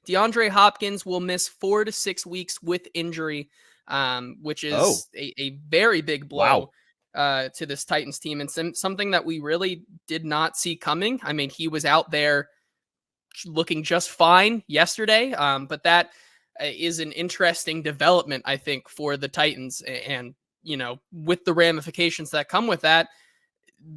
DeAndre Hopkins will miss 4 to 6 weeks with injury, which is a very big blow to this Titans team, and something that we really did not see coming. I mean, he was out there looking just fine yesterday, but that is an interesting development, I think, for the Titans. And, with the ramifications that come with that,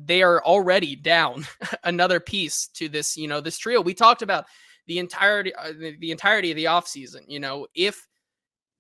they are already down another piece to this, this trio. We talked about the entirety of the offseason. If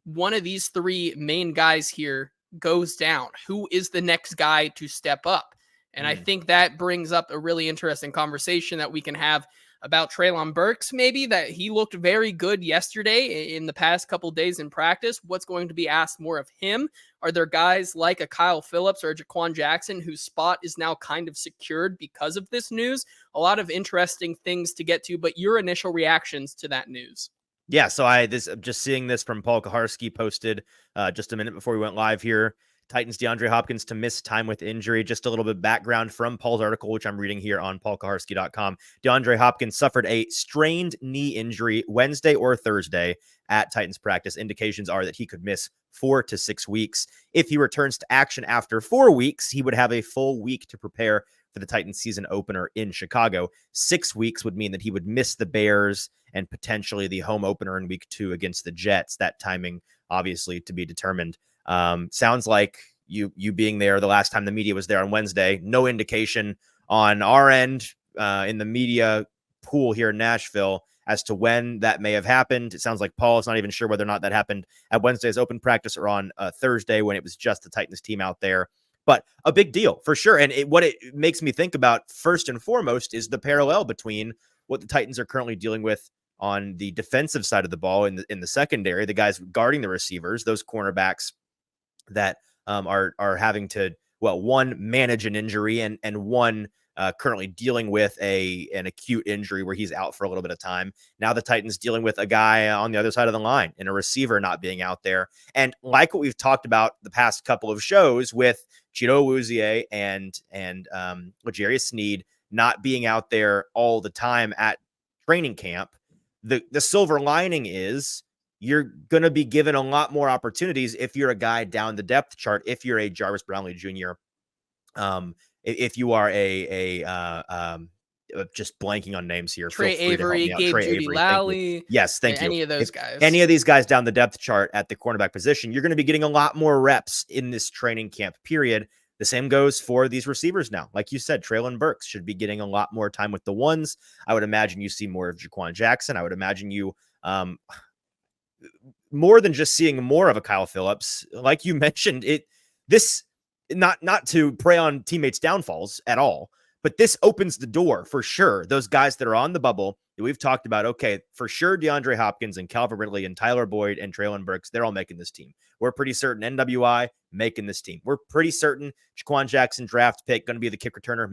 one of these three main guys here goes down, who is the next guy to step up? And I think that brings up a really interesting conversation that we can have about Treylon Burks, maybe, that he looked very good yesterday in the past couple days in practice. What's going to be asked more of him? Are there guys like a Kyle Phillips or a Jaquan Jackson whose spot is now kind of secured because of this news? A lot of interesting things to get to, but your initial reactions to that news. Yeah, so just seeing this from Paul Kaharski posted just a minute before we went live here. Titans DeAndre Hopkins to miss time with injury. Just a little bit of background from Paul's article, which I'm reading here on paulkaharski.com. DeAndre Hopkins suffered a strained knee injury Wednesday or Thursday at Titans practice. Indications are that he could miss 4 to 6 weeks. If he returns to action after 4 weeks, he would have a full week to prepare for the Titans season opener in Chicago. 6 weeks would mean that he would miss the Bears and potentially the home opener in week 2 against the Jets. That timing, obviously, to be determined. Sounds like you being there the last time the media was there on Wednesday, no indication on our end in the media pool here in Nashville as to when that may have happened. It sounds like Paul is not even sure whether or not that happened at Wednesday's open practice or on Thursday when it was just the Titans team out there. But a big deal for sure. And what it makes me think about first and foremost is the parallel between what the Titans are currently dealing with on the defensive side of the ball in the secondary, the guys guarding the receivers, those cornerbacks that are having to, one, manage an injury and one currently dealing with an acute injury where he's out for a little bit of time. Now the Titans dealing with a guy on the other side of the line and a receiver not being out there. And like what we've talked about the past couple of shows with Chido Awuzie and L'Jarius Sneed not being out there all the time at training camp, the silver lining is you're going to be given a lot more opportunities if you're a guy down the depth chart, if you're a Jarvis Brownlee Jr., if you are just blanking on names here. Trey Avery, Gabe Judy Lally. Yes, thank you. Any of those guys. Any of these guys down the depth chart at the cornerback position, you're going to be getting a lot more reps in this training camp period. The same goes for these receivers now. Like you said, Treylon Burks should be getting a lot more time with the ones. I would imagine you see more of Jaquan Jackson. I would imagine you more than just seeing more of a Kyle Phillips. Like you mentioned, not to prey on teammates' downfalls at all, but this opens the door for sure. Those guys that are on the bubble that we've talked about, okay, for sure DeAndre Hopkins and Calvin Ridley and Tyler Boyd and Treylon Burks, they're all making this team. We're pretty certain NWI making this team. We're pretty certain Jaquan Jackson draft pick going to be the kick returner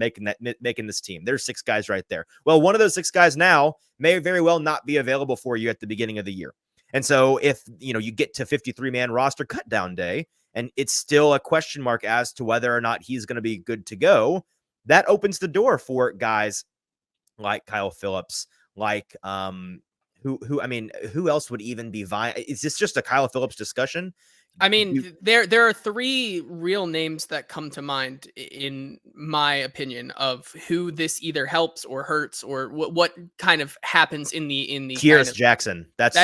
making this team. There's 6 guys right there. Well, one of those 6 guys now may very well not be available for you at the beginning of the year. And so if you get to 53-man roster cut down day and it's still a question mark as to whether or not he's going to be good to go, that opens the door for guys like Kyle Phillips, like who else would even be vying? Is this just a Kyle Phillips discussion? I mean, there are 3 real names that come to mind, in my opinion, of who this either helps or hurts or what kind of happens in the Kearis Jackson. That's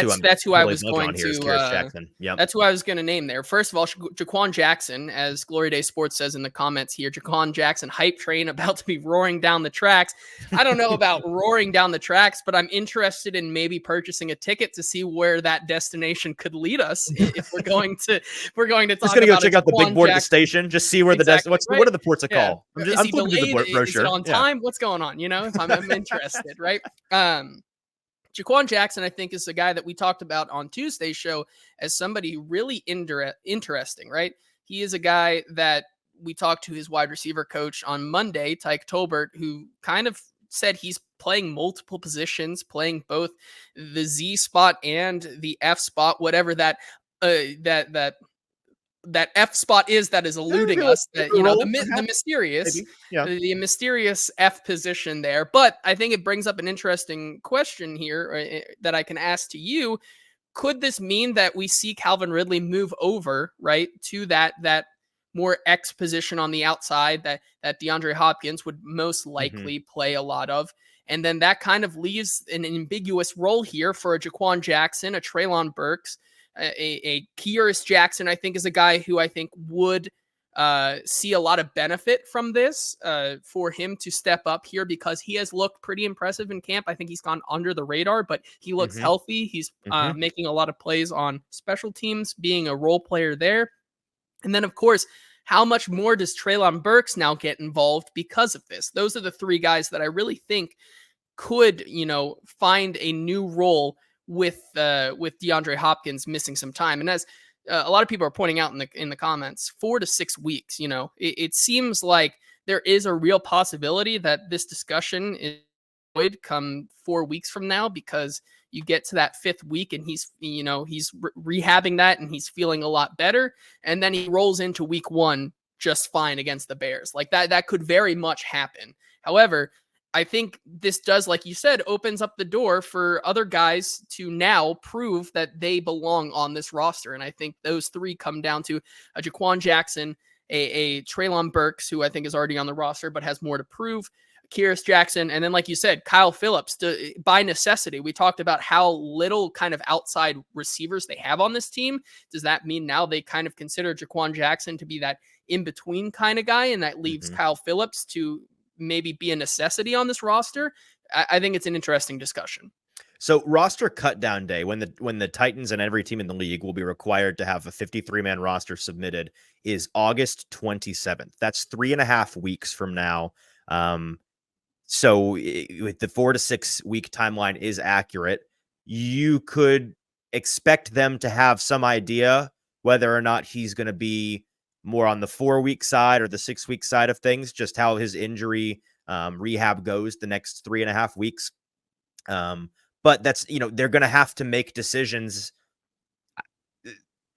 who I was going to. Jackson. Yep. That's who I was going to name there. First of all, Jaquan Jackson, as Glory Day Sports says in the comments here, Jaquan Jackson hype train about to be roaring down the tracks. I don't know about roaring down the tracks, but I'm interested in maybe purchasing a ticket to see where that destination could lead us if we're going to. We're going to talk just gonna go check out the big board at the station, just see where what are the ports of call? I'm flipping through the brochure. Is it on time? What's going on? If I'm interested, right? Jaquan Jackson, I think, is the guy that we talked about on Tuesday's show as somebody really interesting, right? He is a guy that we talked to his wide receiver coach on Monday, Tyke Tolbert, who kind of said he's playing multiple positions, playing both the Z spot and the F spot, whatever that that F spot is that is eluding us, that, the mysterious, maybe. Yeah. the mysterious F position there. But I think it brings up an interesting question here that I can ask to you. Could this mean that we see Calvin Ridley move over, right, to that more X position on the outside that DeAndre Hopkins would most likely play a lot of? And then that kind of leaves an ambiguous role here for a Jaquan Jackson, a Treylon Burks, a Kyrus Jackson. I think is a guy who I think would see a lot of benefit from this for him to step up here, because he has looked pretty impressive in camp. I think he's gone under the radar, but he looks healthy. He's making a lot of plays on special teams, being a role player there. And then, of course, how much more does Treylon Burks now get involved because of this? Those are the three guys that I really think could, find a new role with DeAndre Hopkins missing some time. And as a lot of people are pointing out in the comments, 4 to 6 weeks, it seems like there is a real possibility that this discussion is void come 4 weeks from now, because you get to that 5th week and he's rehabbing that and he's feeling a lot better. And then he rolls into week 1 just fine against the Bears. Like that could very much happen. However, I think this does, like you said, opens up the door for other guys to now prove that they belong on this roster. And I think those three come down to a Jaquan Jackson, a Treylon Burks, who I think is already on the roster but has more to prove, Kyrus Jackson, and then, like you said, Kyle Phillips. By necessity, we talked about how little kind of outside receivers they have on this team. Does that mean now they kind of consider Jaquan Jackson to be that in-between kind of guy, and that leaves Kyle Phillips to maybe be a necessity on this roster? I think it's an interesting discussion. So roster cut down day, when the Titans and every team in the league will be required to have a 53-man roster submitted, is August 27th. That's 3.5 weeks from now. So with the 4 to 6 week timeline is accurate, you could expect them to have some idea whether or not he's going to be more on the 4-week side or the 6-week side of things, just how his injury rehab goes the next 3.5 weeks. But that's, they're going to have to make decisions.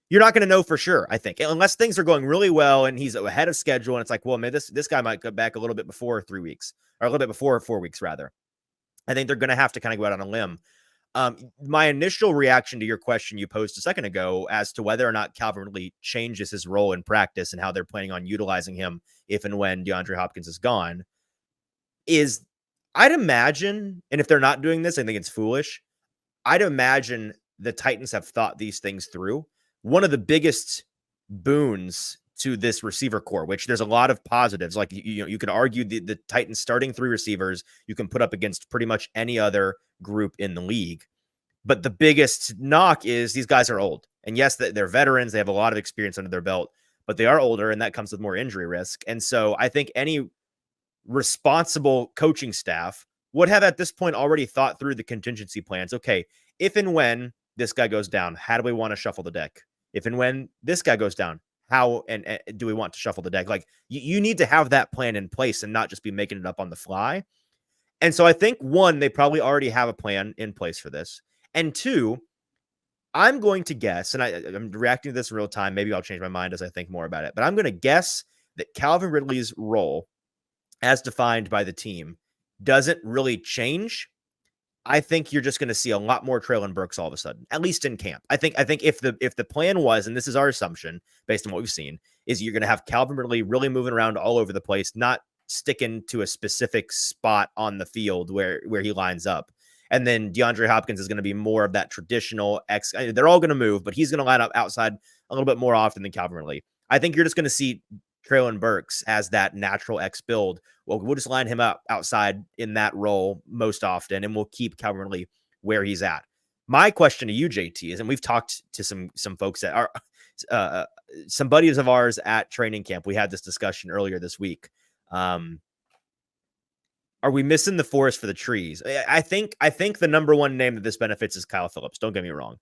You're not going to know for sure, I think, unless things are going really well and he's ahead of schedule. And it's like, well, man, this guy might go back a little bit before 3 weeks, or a little bit before 4 weeks, rather. I think they're going to have to kind of go out on a limb. My initial reaction to your question you posed a second ago as to whether or not Calvin Ridley changes his role in practice and how they're planning on utilizing him if and when DeAndre Hopkins is gone is, I'd imagine, and if they're not doing this, I think it's foolish. I'd imagine the Titans have thought these things through. One of the biggest boons to this receiver core, which there's a lot of positives, like you could argue the Titans starting 3 receivers you can put up against pretty much any other group in the league. But the biggest knock is these guys are old. And yes, they're veterans. They have a lot of experience under their belt, but they are older, and that comes with more injury risk. And so I think any responsible coaching staff would have at this point already thought through the contingency plans. Okay, if and when this guy goes down, how do we want to shuffle the deck? If and when this guy goes down, how and do we want to shuffle the deck? Like you need to have that plan in place and not just be making it up on the fly. And so I think, one, they probably already have a plan in place for this. And 2, I'm going to guess, and I'm reacting to this in real time. Maybe I'll change my mind as I think more about it. But I'm going to guess that Calvin Ridley's role, as defined by the team, doesn't really change. I think you're just going to see a lot more Treylon Burks all of a sudden, at least in camp. I think if the plan was, and this is our assumption based on what we've seen, is you're going to have Calvin Ridley really moving around all over the place, not sticking to a specific spot on the field where he lines up. And then DeAndre Hopkins is going to be more of that traditional X. They're all going to move, but he's going to line up outside a little bit more often than Calvin Ridley. I think you're just going to see Treylon Burks as that natural X build. Well, we'll just line him up outside in that role most often, and we'll keep Calvin Ridley where he's at. My question to you, JT, is, and we've talked to some folks that are some buddies of ours at training camp. We had this discussion earlier this week. Are we missing the forest for the trees? I think the number one name that this benefits is Kyle Phillips. Don't get me wrong,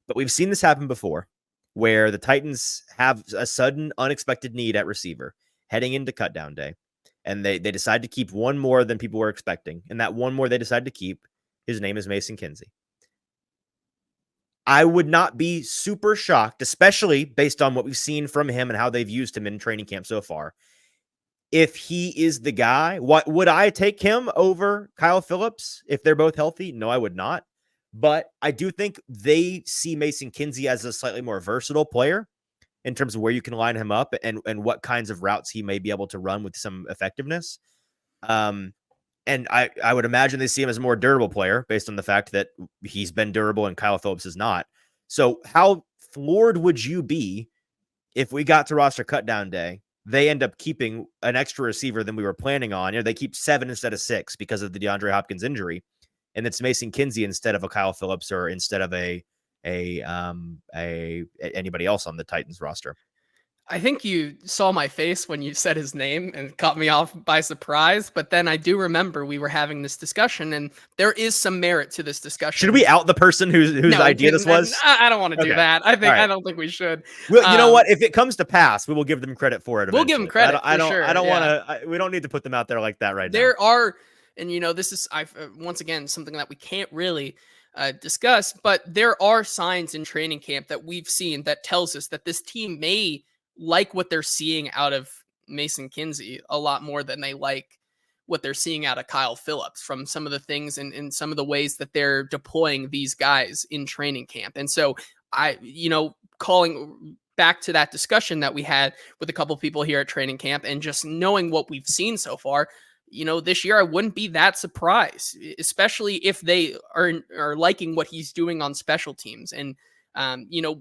but we've seen this happen before, where the Titans have a sudden unexpected need at receiver heading into cutdown day, and they decide to keep one more than people were expecting. And that one more they decide to keep, his name is Mason Kinsey. I would not be super shocked, especially based on what we've seen from him and how they've used him in training camp so far. If he is the guy, what would I take him over Kyle Phillips if they're both healthy? No, I would not. But I do think they see Mason Kinsey as a slightly more versatile player in terms of where you can line him up and what kinds of routes he may be able to run with some effectiveness. And I would imagine they see him as a more durable player based on the fact that he's been durable and Kyle Phillips is not. So how floored would you be if we got to roster cutdown day, they end up keeping an extra receiver than we were planning on? They keep 7 instead of 6 because of the DeAndre Hopkins injury. And it's Mason Kinsey instead of a Kyle Phillips or instead of anybody else on the Titans roster. I think you saw my face when you said his name and caught me off by surprise. But then I do remember we were having this discussion, and there is some merit to this discussion. Should we out the person whose idea this was? I don't want to do that. I don't think we should. Well, you know what? If it comes to pass, we will give them credit for it. We'll give them credit. I don't want to. We don't need to put them out there like that right now. There are, and this is once again something that we can't really discuss, but there are signs in training camp that we've seen that tells us that this team may like what they're seeing out of Mason Kinsey a lot more than they like what they're seeing out of Kyle Phillips from some of the things and some of the ways that they're deploying these guys in training camp. And so calling back to that discussion that we had with a couple people here at training camp and just knowing what we've seen so far, this year I wouldn't be that surprised, especially if they are liking what he's doing on special teams. And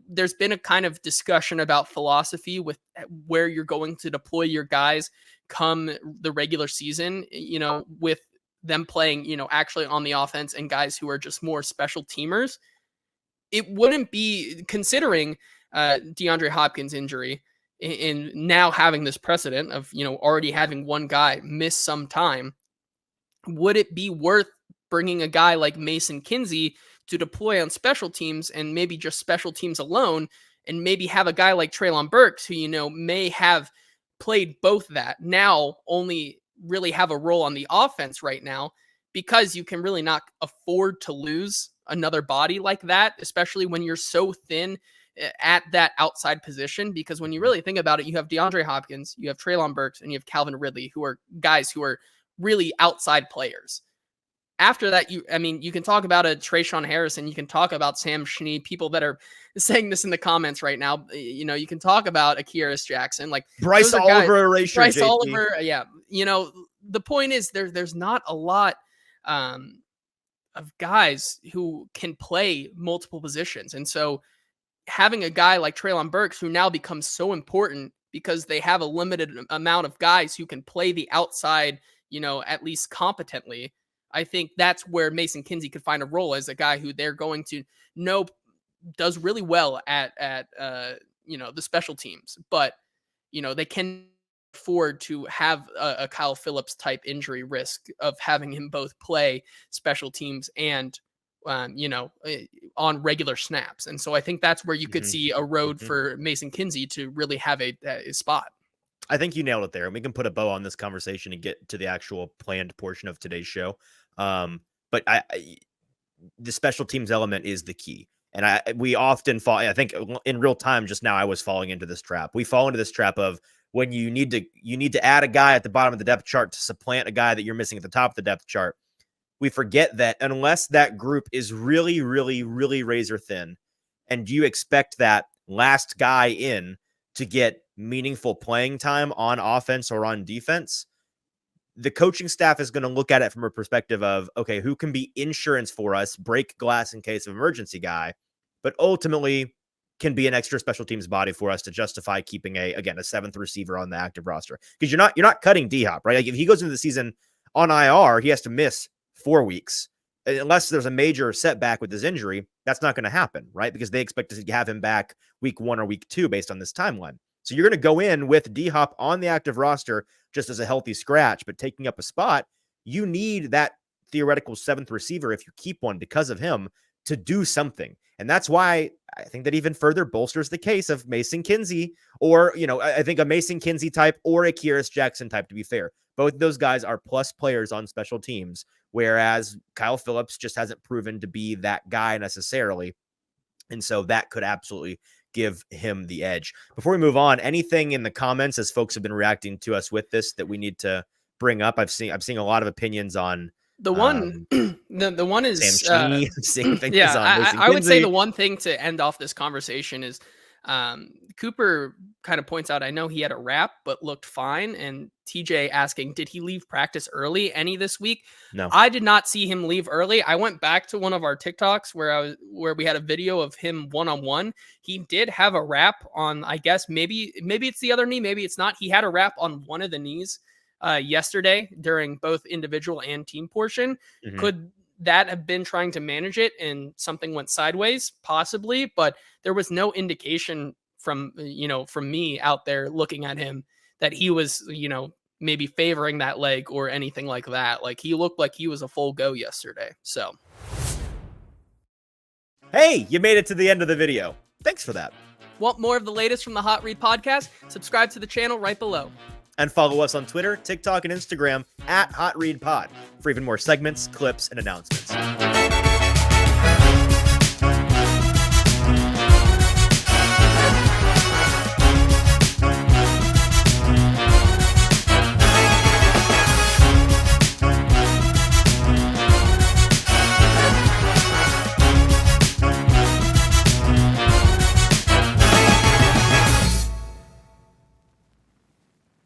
there's been a kind of discussion about philosophy with where you're going to deploy your guys come the regular season, with them playing, actually on the offense and guys who are just more special teamers. It wouldn't be, considering DeAndre Hopkins' injury and now having this precedent of, already having one guy miss some time, would it be worth bringing a guy like Mason Kinsey to deploy on special teams and maybe just special teams alone, and maybe have a guy like Treylon Burks who, may have played both that, now only really have a role on the offense right now, because you can really not afford to lose another body like that, especially when you're so thin at that outside position. Because when you really think about it, you have DeAndre Hopkins, you have Treylon Burks, and you have Calvin Ridley, who are guys who are really outside players. After that, you can talk about a Trayshawn Harrison, you can talk about Sam Schnee, people that are saying this in the comments right now. You can talk about Akirus Jackson, like Bryce Oliver erasure. Bryce Oliver, yeah. The point is there's not a lot of guys who can play multiple positions, and so having a guy like Treylon Burks, who now becomes so important because they have a limited amount of guys who can play the outside, at least competently. I think that's where Mason Kinsey could find a role as a guy who they're going to know does really well at the special teams, but they can afford to have a Kyle Phillips type injury risk of having him both play special teams and on regular snaps. And so I think that's where you could see a road for Mason Kinsey to really have a spot. I think you nailed it there. And we can put a bow on this conversation and get to the actual planned portion of today's show. But the special teams element is the key. And we often fall, I think in real time just now, I was falling into this trap. We fall into this trap of when you need to add a guy at the bottom of the depth chart to supplant a guy that you're missing at the top of the depth chart. We forget that unless that group is really, really, really razor thin, and you expect that last guy in to get meaningful playing time on offense or on defense, the coaching staff is going to look at it from a perspective of, okay, who can be insurance for us, break glass in case of emergency guy, but ultimately can be an extra special teams body for us to justify keeping a 7th receiver on the active roster. Because you're not cutting D-Hop, right? Like if he goes into the season on IR, he has to miss 4 weeks. Unless there's a major setback with his injury, that's not going to happen, right? Because they expect to have him back week 1 or week 2 based on this timeline. So you're going to go in with D-Hop on the active roster just as a healthy scratch, but taking up a spot. You need that theoretical 7th receiver, if you keep one because of him, to do something. And that's why I think that even further bolsters the case of Mason Kinsey, or, I think a Mason Kinsey type or a Akirus Jackson type, to be fair. Both of those guys are plus players on special teams, whereas Kyle Phillips just hasn't proven to be that guy necessarily. And so that could absolutely give him the edge. Before we move on, anything in the comments as folks have been reacting to us with this that we need to bring up? I'm seeing a lot of opinions on the one. The one Sam is Sheeney. Same thing yeah. is on Mason I would say Kinsey. the one thing to end off this conversation is Cooper kind of points out, I know he had a wrap, but looked fine. And TJ asking, did he leave practice early any this week? No, I did not see him leave early. I went back to one of our TikToks where we had a video of him one-on-one. He did have a wrap on, I guess, maybe it's the other knee, maybe it's not. He had a wrap on one of the knees yesterday during both individual and team portion. Mm-hmm. Could that have been trying to manage it and something went sideways? Possibly, but there was no indication from me out there looking at him that he was, maybe favoring that leg or anything like that. Like, he looked like he was a full go yesterday. So, hey, you made it to the end of the video. Thanks for that. Want more of the latest from the Hot Read podcast? Subscribe to the channel right below. And follow us on Twitter, TikTok, and Instagram @HotReadPod for even more segments, clips, and announcements.